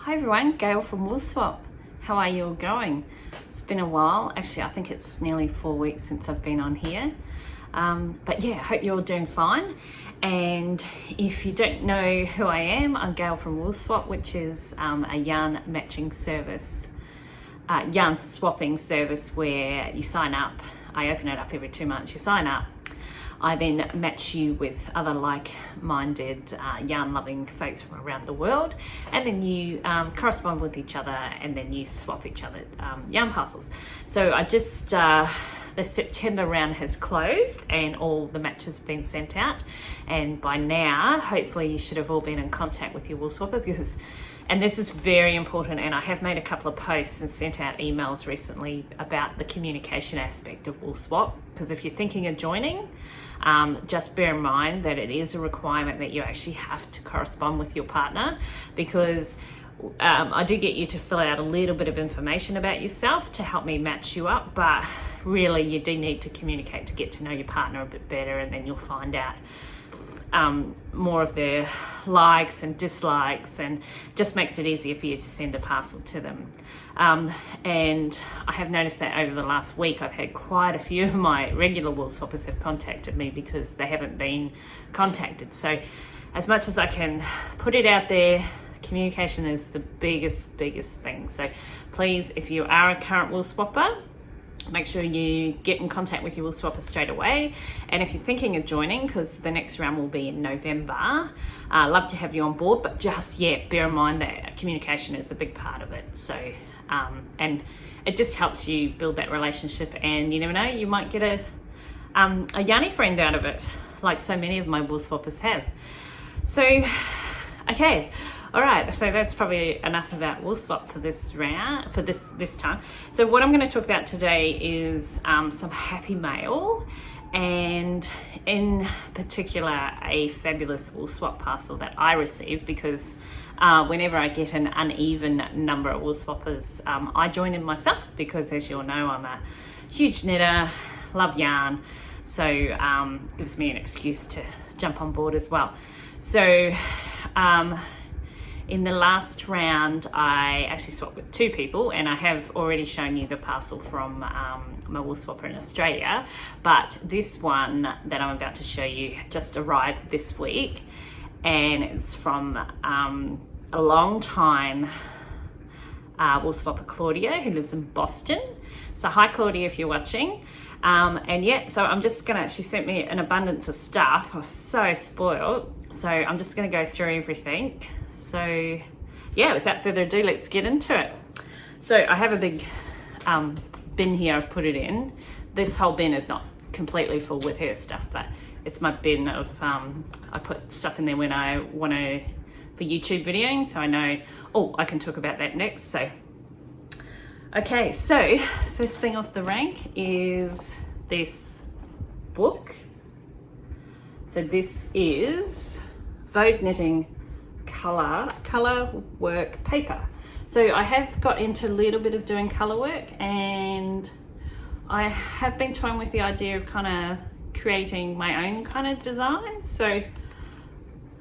Hi everyone, Gail from Woolswap. How are you all going? It's been a while. Actually, I think it's nearly 4 weeks since I've been on here. But yeah, I hope you're all doing fine. And if you don't know who I am, I'm Gail from Woolswap, which is a yarn matching service, yarn swapping service where you sign up. I open it up every 2 months. You sign up. I then match you with other like-minded yarn-loving folks from around the world, and then you correspond with each other, and then you swap each other yarn parcels. So I just, the September round has closed and all the matches have been sent out, and by now, hopefully you should have all been in contact with your Woolswapper because, and this is very important, and I have made a couple of posts and sent out emails recently about the communication aspect of Woolswap, because if you're thinking of joining, just bear in mind that it is a requirement that you actually have to correspond with your partner, because I do get you to fill out a little bit of information about yourself to help me match you up, but really you do need to communicate to get to know your partner a bit better, and then you'll find out more of their likes and dislikes, and just makes it easier for you to send a parcel to them. And I have noticed that over the last week I've had quite a few of my regular Woolswappers have contacted me because they haven't been contacted. So as much as I can put it out there, communication is the biggest thing. So please, if you are a current Woolswapper, make sure you get in contact with your Woolswapper straight away. And if you're thinking of joining, because the next round will be in November, I'd love to have you on board, but just, yeah, bear in mind that communication is a big part of it. So, and it just helps you build that relationship, and you never know, you might get a yarny friend out of it, like so many of my Woolswappers have. So, okay. All right, so that's probably enough about Woolswap for this round, for this time. So what I'm going to talk about today is some happy mail, and in particular a fabulous Woolswap parcel that I received, because whenever I get an uneven number of Woolswappers, I join in myself, because as you all know, I'm a huge knitter, love yarn, so gives me an excuse to jump on board as well. So in the last round, I actually swapped with 2 people, and I have already shown you the parcel from my Woolswapper in Australia, but this one that I'm about to show you just arrived this week, and it's from a long time Woolswapper, Claudia, who lives in Boston. So hi Claudia, if you're watching. And yeah, so I'm just gonna, she sent me an abundance of stuff. I was so spoiled. So I'm just gonna go through everything. So yeah, without further ado, let's get into it. So I have a big bin here I've put it in. This whole bin is not completely full with her stuff, but it's my bin of, I put stuff in there when I want to, for YouTube videoing, so I know, oh, I can talk about that next. So, okay, so first thing off the rank is this book. So this is Vogue Knitting color work paper. So I have got into a little bit of doing color work, and I have been toying with the idea of kind of creating my own kind of design. So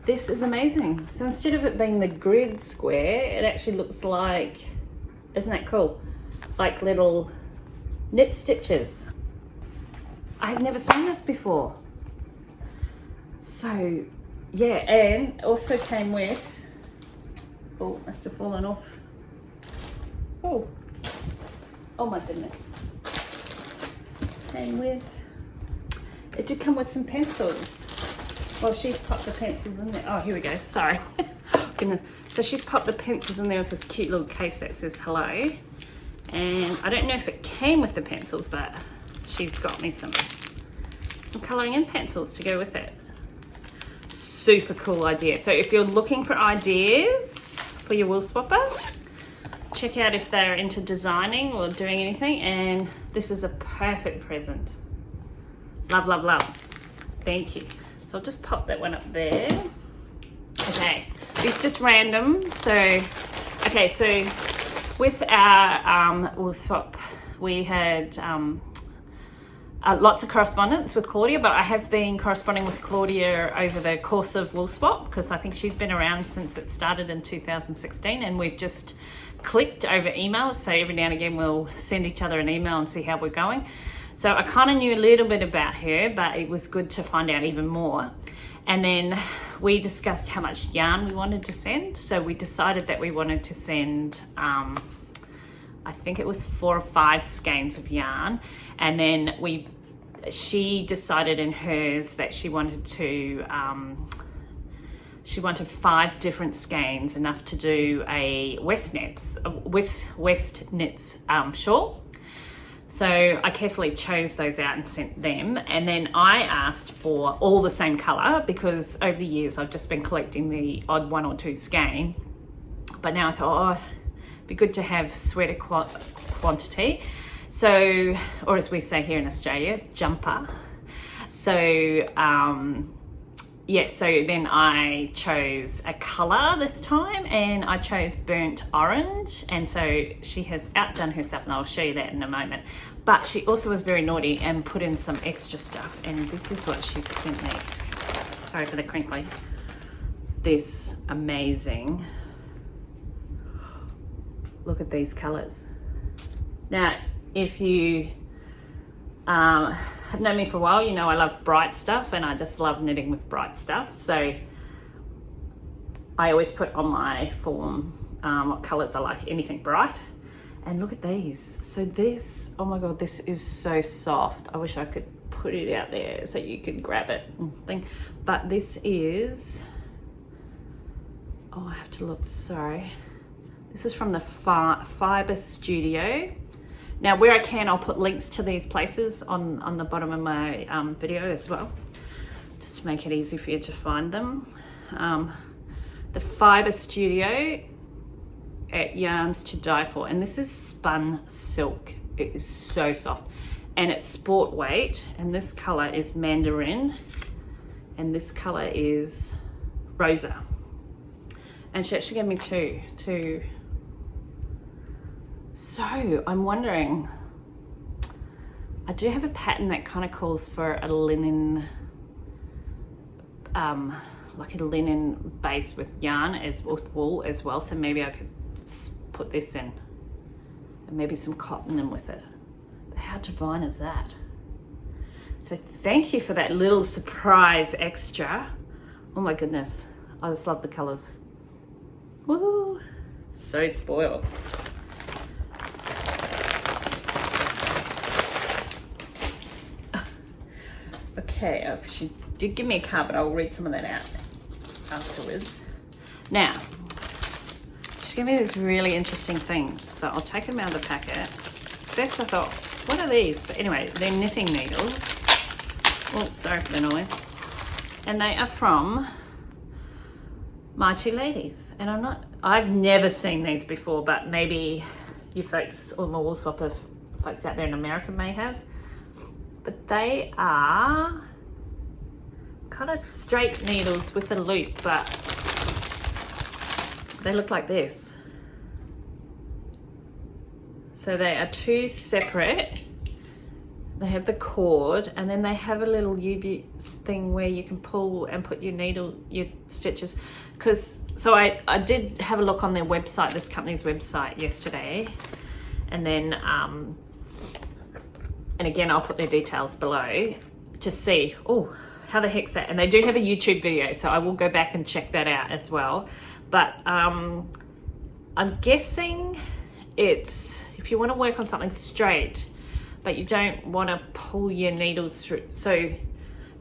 this is amazing. So instead of it being the grid square, it actually looks like, isn't that cool? Like little knit stitches. I've never seen this before. So yeah, and also came with, oh, must have fallen off. Oh my goodness. Came with, it did come with some pencils. Well, she's popped the pencils in there. Oh, here we go, sorry. Goodness. So she's popped the pencils in there with this cute little case that says hello. And I don't know if it came with the pencils, but she's got me some colouring in pencils to go with it. Super cool idea. So if you're looking for ideas for your Woolswapper, check out if they're into designing or doing anything, and this is a perfect present. Love, love, love. Thank you. So I'll just pop that one up there. Okay, it's just random. So, okay, so with our Woolswap, we had lots of correspondence with Claudia, but I have been corresponding with Claudia over the course of Woolswap because I think she's been around since it started in 2016, and we've just clicked over emails. So every now and again we'll send each other an email and see how we're going. So I kind of knew a little bit about her, but it was good to find out even more. And then we discussed how much yarn we wanted to send. So we decided that we wanted to send, I think it was 4 or 5 skeins of yarn. And then she decided in hers that she wanted 5 different skeins, enough to do a West Knits shawl. So I carefully chose those out and sent them. And then I asked for all the same color because over the years I've just been collecting the odd 1 or 2 skein. But now I thought, oh, it'd be good to have sweater quantity. So, or as we say here in Australia, jumper. So, yeah, so then I chose a color this time, and I chose burnt orange. And so she has outdone herself, and I'll show you that in a moment. But she also was very naughty and put in some extra stuff. And this is what she sent me. Sorry for the crinkly. This amazing, look at these colors. Now, if you have known me for a while, you know I love bright stuff, and I just love knitting with bright stuff. So I always put on my form what colors I like, anything bright. And look at these. So this, oh my God, this is so soft. I wish I could put it out there so you could grab it and think. But this is, oh, I have to look, sorry. This is from the Fiber Studio. Now, where I can, I'll put links to these places on the bottom of my video as well, just to make it easy for you to find them. The Fiber Studio at Yarns to Die For, and this is spun silk. It is so soft, and it's sport weight, and this color is mandarin, and this color is rosa. And she actually gave me two. So I'm wondering, I do have a pattern that kind of calls for a linen, like a linen base with yarn with wool as well. So maybe I could put this in, and maybe some cotton in with it. But how divine is that? So thank you for that little surprise extra. Oh my goodness, I just love the colors. Woo! So spoiled. Okay, she did give me a card, but I'll read some of that out afterwards. Now, she gave me these really interesting things, so I'll take them out of the packet. First I thought, what are these? But anyway, they're knitting needles. Oh, sorry for the noise. And they are from My Two Ladies. And I've never seen these before, but maybe you folks, or the Woolswap folks out there in America may have. But they are kind of straight needles with a loop, but they look like this. So they are 2 separate. They have the cord, and then they have a little U thing where you can pull and put your stitches. So I did have a look on their website, this company's website yesterday, and then and again, I'll put their details below to see, oh, how the heck's that? And they do have a YouTube video, so I will go back and check that out as well. But I'm guessing it's, if you want to work on something straight, but you don't want to pull your needles through. So,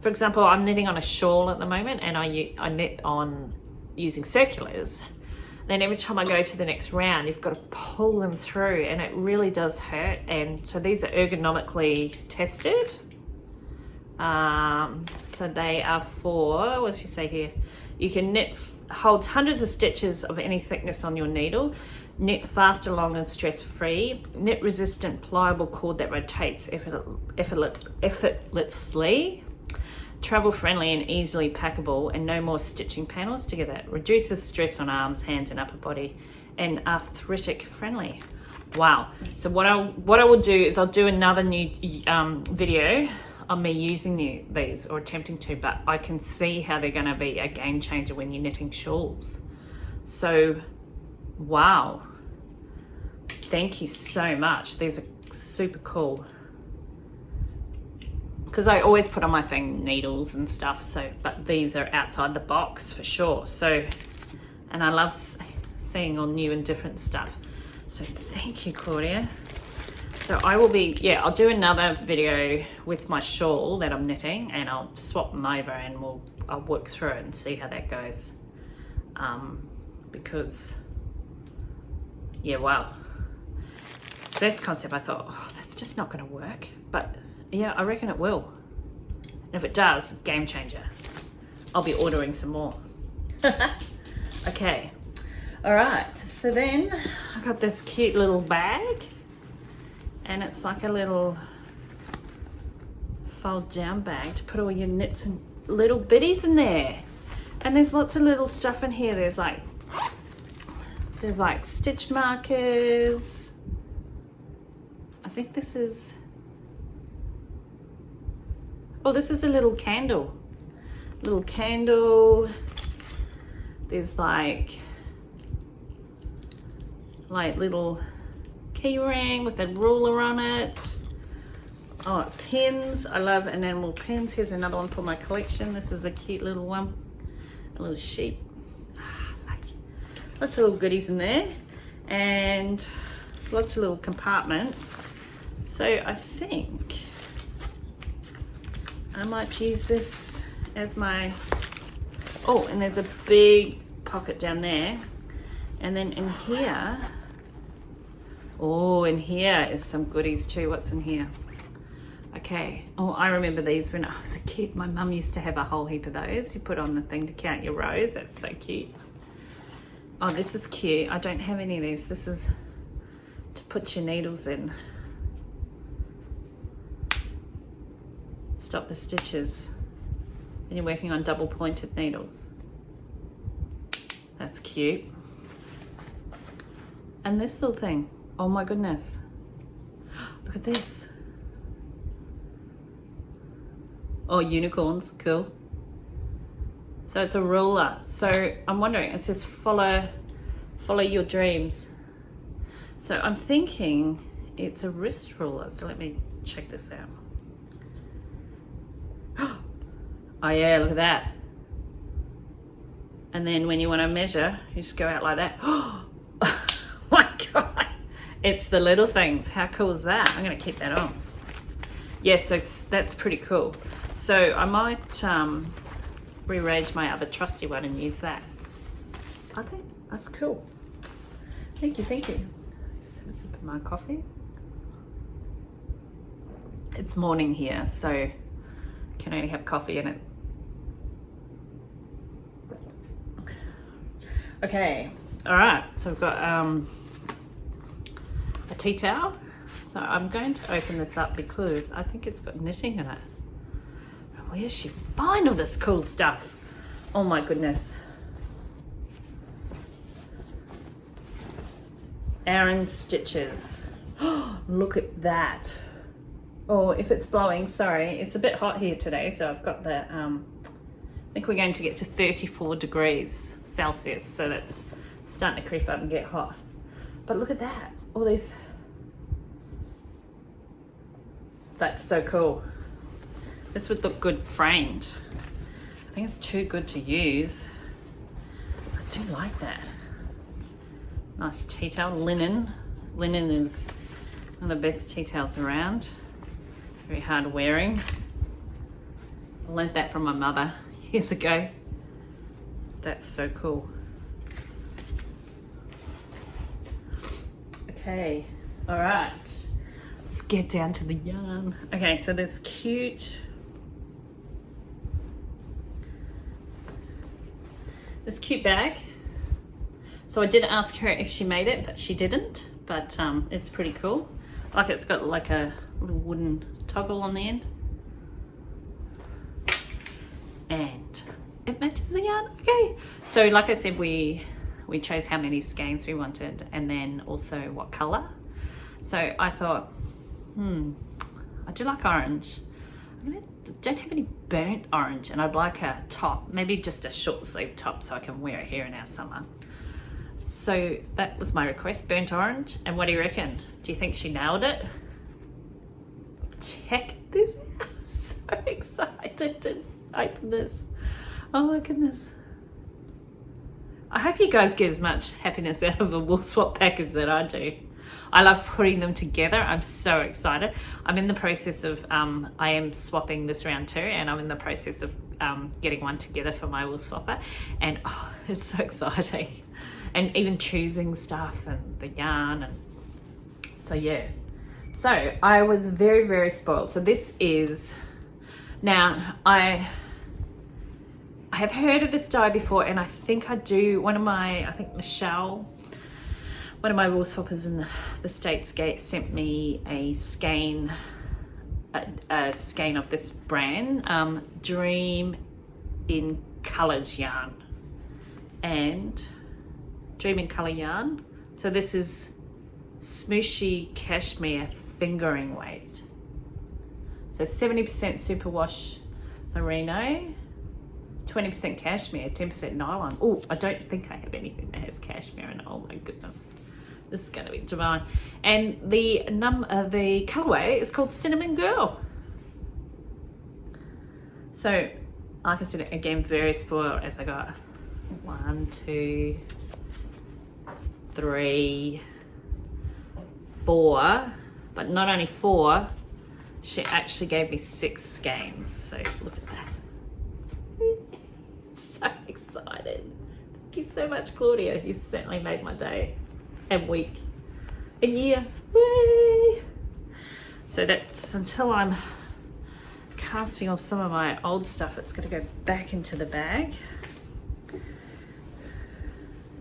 for example, I'm knitting on a shawl at the moment, and I knit on using circulars. Then every time I go to the next round, you've got to pull them through, and it really does hurt. And so these are ergonomically tested. So they are for, what does she say here? You can knit, holds hundreds of stitches of any thickness on your needle, knit fast, long and stress-free, knit resistant, pliable cord that rotates effortlessly, travel friendly and easily packable, and no more stitching panels together. Reduces stress on arms, hands and upper body, and arthritic friendly. Wow. So what I will do is I'll do another new video on me using these, or attempting to, but I can see how they're going to be a game changer when you're knitting shawls. So, wow. Thank you so much. These are super cool. Because I always put on my thing needles and stuff, so, but these are outside the box for sure. So, and I love seeing all new and different stuff. So thank you, Claudia. So I will be, yeah, I'll do another video with my shawl that I'm knitting, and I'll swap them over, and I'll work through it and see how that goes. Because, yeah, wow. First concept, I thought, oh, that's just not going to work. But yeah, I reckon it will. And if it does, game changer. I'll be ordering some more. Okay. All right, so then I got this cute little bag, and it's like a little fold down bag to put all your knits and little bitties in there. And there's lots of little stuff in here. There's like stitch markers. I think this is, oh, this is a little candle. There's like little key ring with a ruler on it. Oh, pins, I love enamel pins. Here's another one for my collection. This is a cute little one, a little sheep. Lots of little goodies in there, and lots of little compartments. So I think I might use this as my, oh, and there's a big pocket down there. And then in here, oh, in here is some goodies too. What's in here? Okay. Oh, I remember these when I was a kid. My mum used to have a whole heap of those. You put on the thing to count your rows. That's so cute. Oh, this is cute. I don't have any of these. This is to put your needles in. Stop the stitches when you're working on double pointed needles. That's cute. And this little thing, oh my goodness, look at this. Oh, unicorns, cool. So it's a ruler. So I'm wondering, it says follow your dreams. So I'm thinking it's a wrist ruler. So let me check this out. Oh yeah, look at that. And then when you want to measure, you just go out like that. Oh my God. It's the little things. How cool is that? I'm going to keep that on. Yeah, so that's pretty cool. So I might rearrange my other trusty one and use that. I think that's cool. Thank you, thank you. Just have a sip of my coffee. It's morning here, so can only have coffee in it. Okay, all right, so I've got a tea towel. So I'm going to open this up because I think it's got knitting in it. Where does she find all this cool stuff? Oh my goodness. Aran stitches. Oh, look at that. Oh, if it's blowing, sorry. It's a bit hot here today, so I've got the, I think we're going to get to 34 degrees Celsius, so that's starting to creep up and get hot. But look at that, all these. That's so cool. This would look good framed. I think it's too good to use. I do like that. Nice tea towel, linen. Linen is one of the best tea towels around. Very hard wearing. I learnt that from my mother years ago. That's so cool. Okay, all right. Let's get down to the yarn. Okay, so this cute bag. So I did ask her if she made it, but she didn't. But it's pretty cool. Like, it's got like a little wooden toggle on the end. And it matches the yarn. Okay. So like I said, we chose how many skeins we wanted, and then also what color. So I thought, I do like orange. I don't have any burnt orange, and I'd like a top, maybe just a short sleeve top so I can wear it here in our summer. So that was my request, burnt orange. And what do you reckon? Do you think she nailed it? Check this out. So excited to open this. Oh my goodness. I hope you guys get as much happiness out of a Woolswap package that I do. I love putting them together. I'm so excited. I'm in the process of, I am swapping this round too, and I'm in the process of getting one together for my Woolswapper, and oh, it's so exciting. And even choosing stuff and the yarn, and so yeah. So I was very, very spoiled. So this is, now I have heard of this dye before, and I think I do, I think Michelle, one of my wool swappers in the States sent me a skein of this brand, Dream in Colors yarn, and Dream in Color yarn. So this is smooshy cashmere fingering weight. So 70% superwash merino, 20% cashmere, 10% nylon. Oh, I don't think I have anything that has cashmere in it. Oh my goodness. This is going to be divine. And the colorway is called Cinnamon Girl. So, like I said, again, very spoiled, as I got 1, 2, 3, 4. But not only 4, she actually gave me 6 skeins. So look at that. So excited. Thank you so much, Claudia. You've certainly made my day and week and year. Whee! So that's until I'm casting off some of my old stuff. It's going to go back into the bag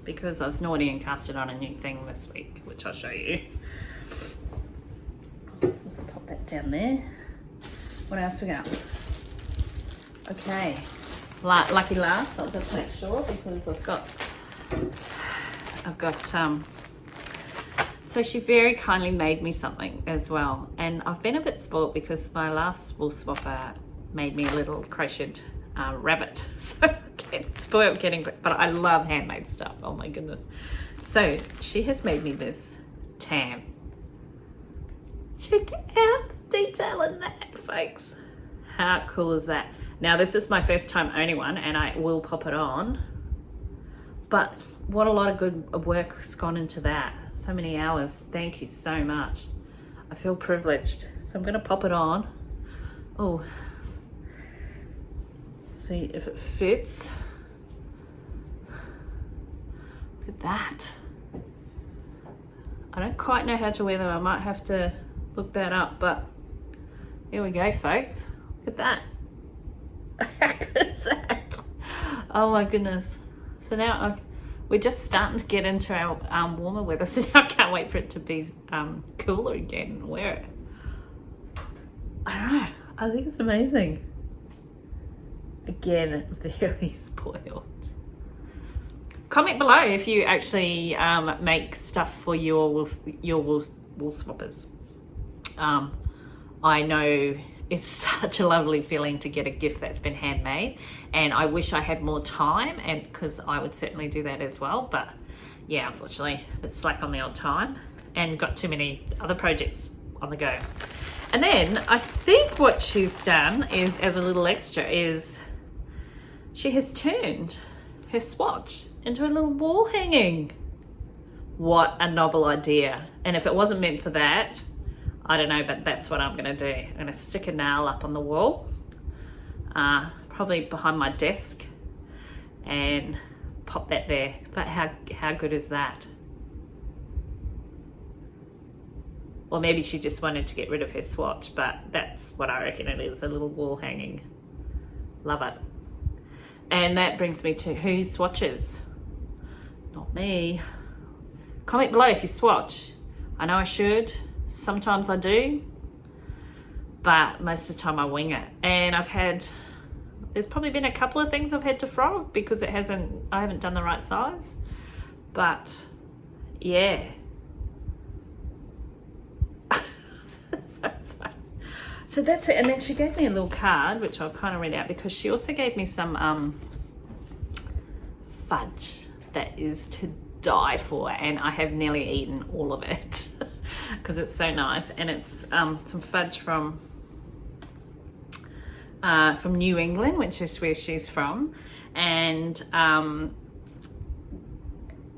because I was naughty and cast it on a new thing this week, which I'll show you. Let's pop that down there. What else we got? Okay, lucky last. I'll just make sure because I've got so she very kindly made me something as well, and I've been a bit spoiled because my last wool swapper made me a little crocheted rabbit, so I get spoiled getting, but I love handmade stuff. Oh my goodness. So she has made me this tam. Check out the detail in that, folks. How cool is that? Now this is my first time owning one, and I will pop it on, but what a lot of good work's gone into that. So many hours. Thank you so much. I feel privileged. So I'm going to pop it on. Oh, see if it fits. Look at that. I don't quite know how to wear them. I might have to look that up, but here we go, folks. Look at that. How good is that? Oh my goodness. So now we're just starting to get into our warmer weather, so now I can't wait for it to be cooler again and wear it. I don't know. I think it's amazing. Again, very spoiled. Comment below if you actually make stuff for your wool swappers. I know it's such a lovely feeling to get a gift that's been handmade, and I wish I had more time, and because I would certainly do that as well, but yeah, unfortunately a bit slack on the old time and got too many other projects on the go. And then I think what she's done is, as a little extra, is she has turned her swatch into a little wall hanging. What a novel idea. And if it wasn't meant for that, I don't know, but that's what I'm going to do. I'm going to stick a nail up on the wall, probably behind my desk, and pop that there. But how good is that? Or maybe she just wanted to get rid of her swatch, but that's what I reckon it is, a little wall hanging. Love it. And that brings me to who swatches? Not me. Comment below if you swatch. I know I should. Sometimes I do, but most of the time I wing it. And there's probably been a couple of things I've had to frog because I haven't done the right size. But yeah, So that's it. And then she gave me a little card, which I'll kind of read out, because she also gave me some fudge that is to die for, and I have nearly eaten all of it because it's so nice. And it's some fudge from New England, which is where she's from, and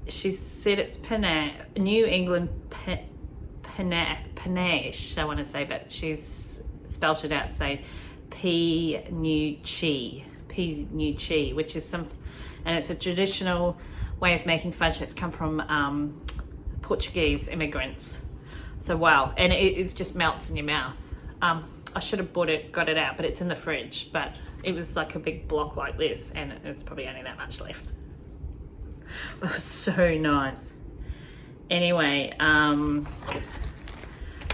she said it's New England panache, I want to say, but she's spelt it out, say P-new-chi, which is and it's a traditional way of making fudge that's come from Portuguese immigrants. So wow, and it just melts in your mouth. I should have got it out, but it's in the fridge, but it was like a big block like this, and it's probably only that much left. It was so nice. Anyway,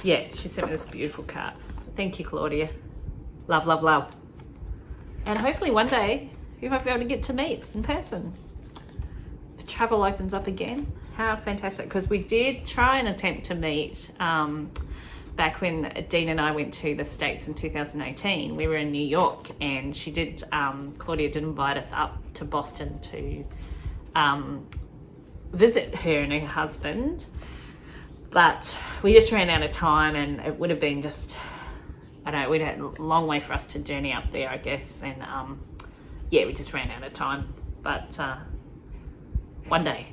yeah, she sent me this beautiful card. Thank you, Claudia. Love, love, love. And hopefully one day we might be able to get to meet in person. If travel opens up again, how fantastic. Because we did try and attempt to meet back when Dean and I went to the States in 2018. We were in New York, and she did, Claudia did invite us up to Boston to visit her and her husband, but we just ran out of time, and it would have been just, I don't know, we'd had a long way for us to journey up there, I guess, and yeah, we just ran out of time, but one day.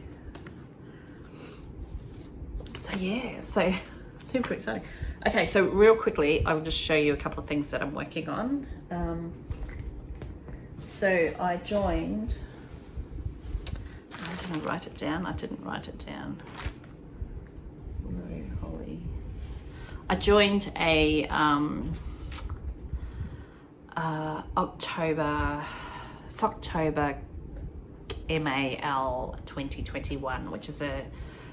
So yeah, so super exciting. Okay, so real quickly, I'll just show you a couple of things that I'm working on. So I joined, did I write it down? I didn't write it down. No, Holly. I joined a October MAL 2021, which is a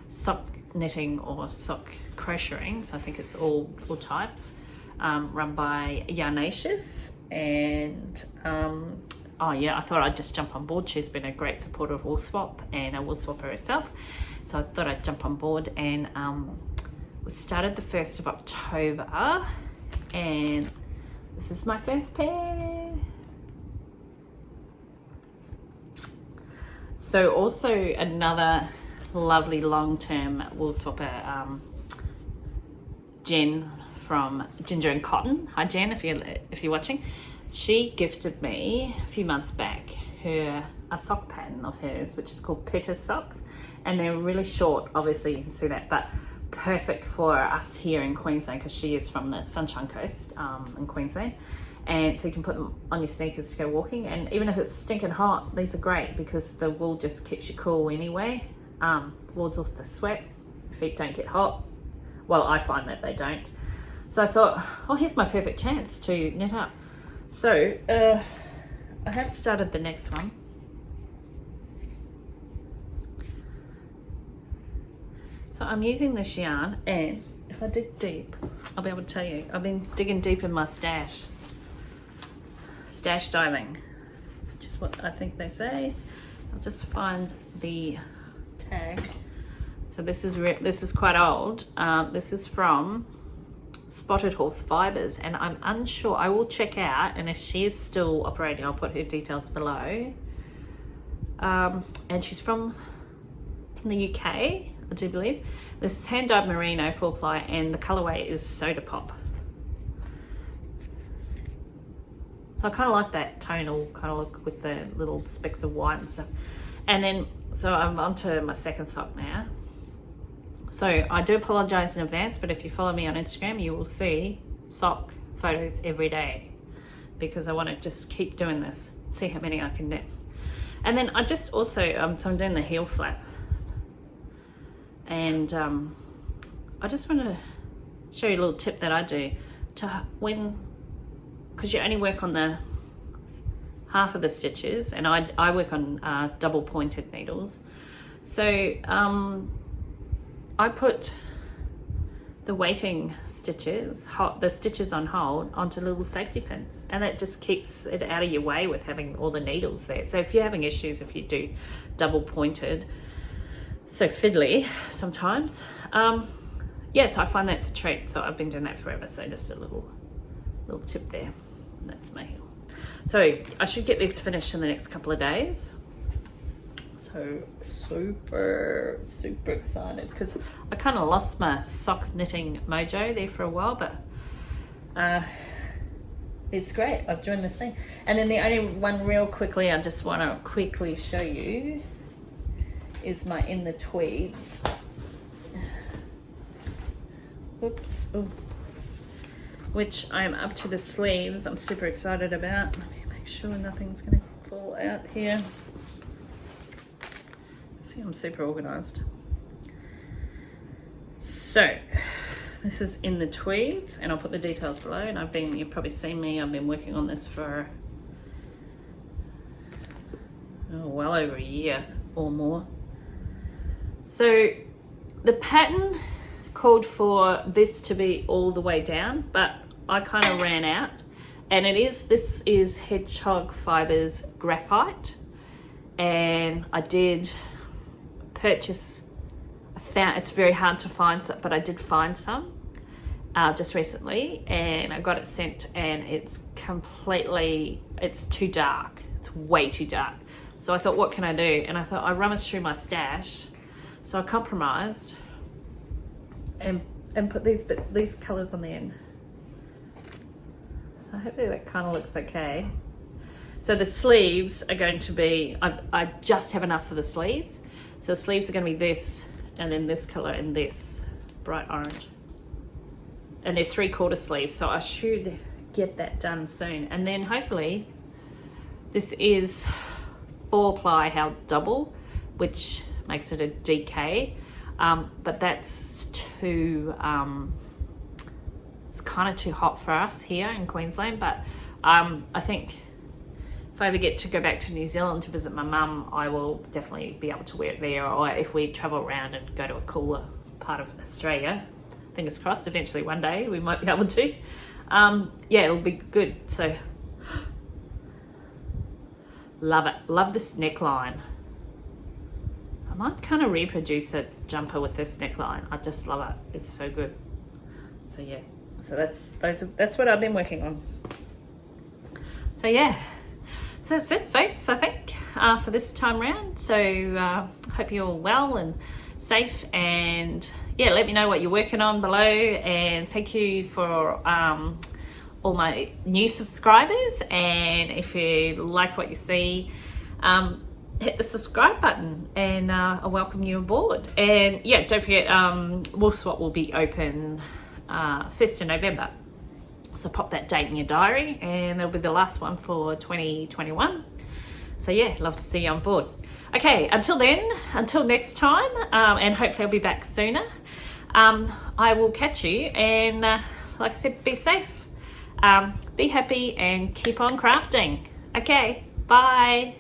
sock knitting or sock crocheting, so I think it's all types, run by Yarnacious, and oh yeah, I thought I'd just jump on board. She's been a great supporter of Woolswap and a Woolswapper herself, so I thought I'd jump on board, and we started the 1st of October, and this is my first pair. So also another lovely long-term Woolswapper, Jen from Ginger and Cotton. Hi Jen, if you're watching. She gifted me a few months back a sock pattern of hers, which is called Petter socks, and they're really short, obviously you can see that, but perfect for us here in Queensland, because she is from the Sunshine Coast in Queensland, and so you can put them on your sneakers to go walking, and even if it's stinking hot, these are great because the wool just keeps you cool anyway, wards off the sweat, your feet don't get hot. Well, I find that they don't. So I thought, oh, here's my perfect chance to knit up. So I have started the next one. So I'm using this yarn, and if I dig deep, I'll be able to tell you, I've been digging deep in my stash diving, which is what I think they say. I'll just find the tag. So this is quite old. This is from Spotted Horse Fibers, and I'm unsure. I will check out, and if she is still operating, I'll put her details below. And she's from the UK, I do believe. This is hand dyed merino 4-ply, and the colorway is Soda Pop. So I kind of like that tonal kind of look with the little specks of white and stuff. And then, so I'm onto my second sock now. So I do apologize in advance, but if you follow me on Instagram, you will see sock photos every day, because I want to just keep doing this, see how many I can knit. And then I just also, so I'm doing the heel flap, and I just want to show you a little tip that I do to because you only work on the half of the stitches, and I work on double pointed needles. So I put the waiting stitches, the stitches on hold, onto little safety pins, and that just keeps it out of your way with having all the needles there. So if you're having issues, if you do double pointed, so fiddly sometimes, yes, I find that's a treat. So I've been doing that forever. So just a little little tip there. And that's my heel. So I should get these finished in the next couple of days. So super excited, because I kind of lost my sock knitting mojo there for a while, but it's great. I've joined this thing. And then the only one real quickly I just want to quickly show you is my In the Tweeds. Oops. Ooh. Which I'm up to the sleeves. I'm super excited about. Let me make sure nothing's going to fall out here. See, I'm super organized. So this is In the Tweeds, and I'll put the details below. And you've probably seen me, I've been working on this for well over a year or more. So the pattern called for this to be all the way down, but I kind of ran out, and this is Hedgehog Fibers Graphite, and I did purchase, it's very hard to find some, but I did find some just recently, and I got it sent, and it's too dark. It's way too dark. So I thought, what can I do? And I thought, I rummaged through my stash, so I compromised and put these colors on the end. So hopefully that kind of looks okay. So the sleeves are going to be, I just have enough for the sleeves. So the sleeves are going to be this, and then this color, and this bright orange. And they're 3/4 sleeves, so I should get that done soon. And then hopefully, this is 4-ply held double, which makes it a DK. But that's too, it's kind of too hot for us here in Queensland. But I think if I ever get to go back to New Zealand to visit my mum, I will definitely be able to wear it there. Or if we travel around and go to a cooler part of Australia, fingers crossed, eventually one day we might be able to. Yeah, it'll be good. So love it. Love this neckline. I might kind of reproduce a jumper with this neckline. I just love it. It's so good. So yeah, so that's what I've been working on. So yeah, so that's it, folks, I think, for this time round. So hope you're all well and safe, and yeah, let me know what you're working on below. And thank you for all my new subscribers, and if you like what you see, hit the subscribe button, and I welcome you aboard. And yeah, don't forget, Woolswap will be open 1st of November, so pop that date in your diary, and it'll be the last one for 2021. So yeah, love to see you on board. Okay, until then, until next time, and hopefully I'll be back sooner. I will catch you, and like I said, be safe, be happy, and keep on crafting. Okay, bye.